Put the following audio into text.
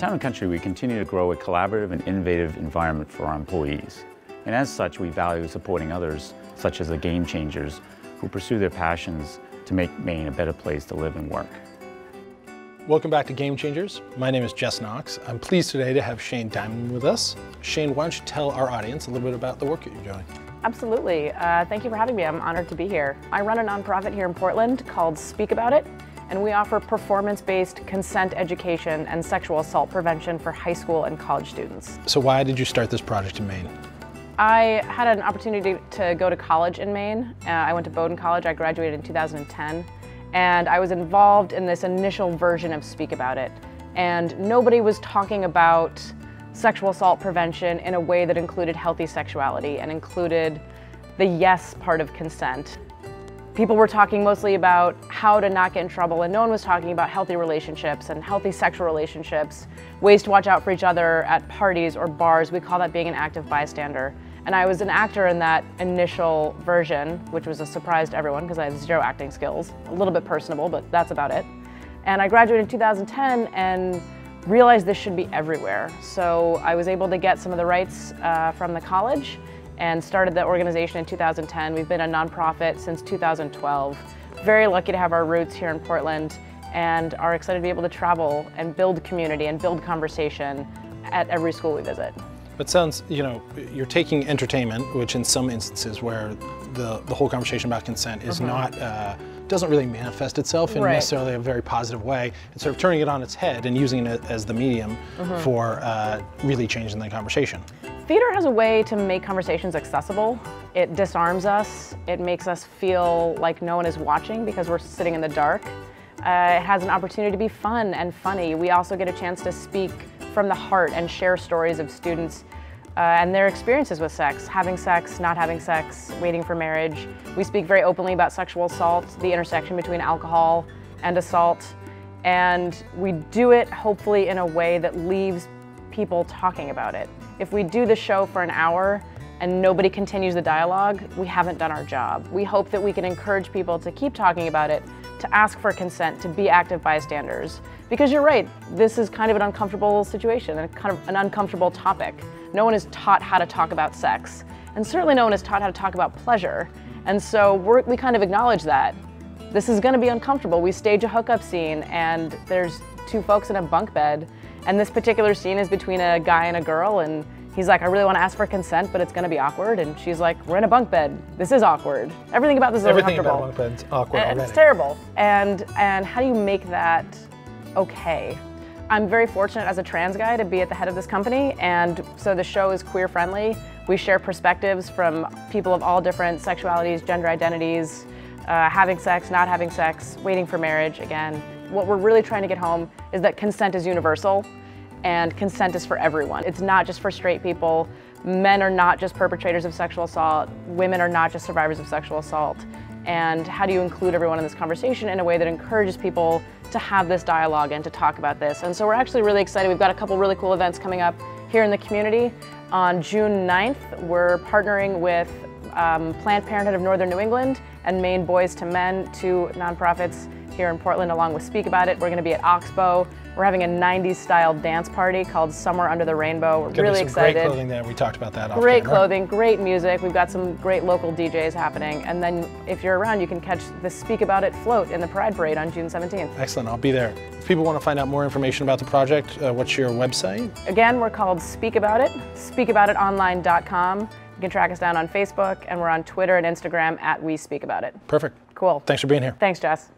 Town & Country, we continue to grow a collaborative and innovative environment for our employees. And as such, we value supporting others, such as the Game Changers, who pursue their passions to make Maine a better place to live and work. Welcome back to Game Changers. My name is Jess Knox. I'm pleased today to have Shane Diamond with us. Shane, why don't you tell our audience a little bit about the work that you're doing? Absolutely. Thank you for having me. I'm honored to be here. I run a nonprofit here in Portland called Speak About It, and we offer performance-based consent education and sexual assault prevention for high school and college students. So why did you start this project in Maine? I had an opportunity to go to college in Maine. I went to Bowdoin College. I graduated in 2010. And I was involved in this initial version of Speak About It. And nobody was talking about sexual assault prevention in a way that included healthy sexuality and included the yes part of consent. People were talking mostly about how to not get in trouble, and no one was talking about healthy relationships and healthy sexual relationships, ways to watch out for each other at parties or bars. We call that being an active bystander. And I was an actor in that initial version, which was a surprise to everyone because I have zero acting skills. A little bit personable, but that's about it. And I graduated in 2010 and realized this should be everywhere. So I was able to get some of the rights from the college and started the organization in 2010. We've been a nonprofit since 2012. Very lucky to have our roots here in Portland and are excited to be able to travel and build community and build conversation at every school we visit. It sounds, you're taking entertainment, which in some instances where the whole conversation about consent is not, doesn't really manifest itself in necessarily a very positive way, and sort of turning it on its head and using it as the medium for really changing the conversation. Theater has a way to make conversations accessible. It disarms us. It makes us feel like no one is watching because we're sitting in the dark. It has an opportunity to be fun and funny. We also get a chance to speak from the heart and share stories of students and their experiences with sex, having sex, not having sex, waiting for marriage. We speak very openly about sexual assault, the intersection between alcohol and assault, and we do it hopefully in a way that leaves people talking about it. If we do the show for an hour and nobody continues the dialogue, we haven't done our job. We hope that we can encourage people to keep talking about it, to ask for consent, to be active bystanders. Because you're right, this is kind of an uncomfortable situation and kind of an uncomfortable topic. No one is taught how to talk about sex, and certainly no one is taught how to talk about pleasure. And so we kind of acknowledge that. This is gonna be uncomfortable. We stage a hookup scene and there's two folks in a bunk bed, and this particular scene is between a guy and a girl, and he's like, I really want to ask for consent, but it's going to be awkward. And she's like, we're in a bunk bed. This is awkward. Everything about this is uncomfortable. Everything about bunk bed's awkward already. It's terrible. And how do you make that okay? I'm very fortunate as a trans guy to be at the head of this company, and so the show is queer friendly. We share perspectives from people of all different sexualities, gender identities, having sex, not having sex, waiting for marriage. Again, what we're really trying to get home is that consent is universal. And consent is for everyone. It's not just for straight people. Men are not just perpetrators of sexual assault. Women are not just survivors of sexual assault. And how do you include everyone in this conversation in a way that encourages people to have this dialogue and to talk about this? And so we're actually really excited. We've got a couple really cool events coming up here in the community. On June 9th, we're partnering with Planned Parenthood of Northern New England and Maine Boys to Men, two nonprofits here in Portland, along with Speak About It. We're gonna be at Oxbow. We're having a 90s style dance party called Somewhere Under the Rainbow. We're really excited. Great clothing there. We talked about that. Great clothing, great music. We've got some great local DJs happening. And then if you're around, you can catch the Speak About It float in the Pride Parade on June 17th. Excellent, I'll be there. If people want to find out more information about the project, what's your website? Again, we're called Speak About It, speakaboutitonline.com. You can track us down on Facebook, and we're on Twitter and Instagram at We Speak About It. Perfect. Cool. Thanks for being here. Thanks, Jess.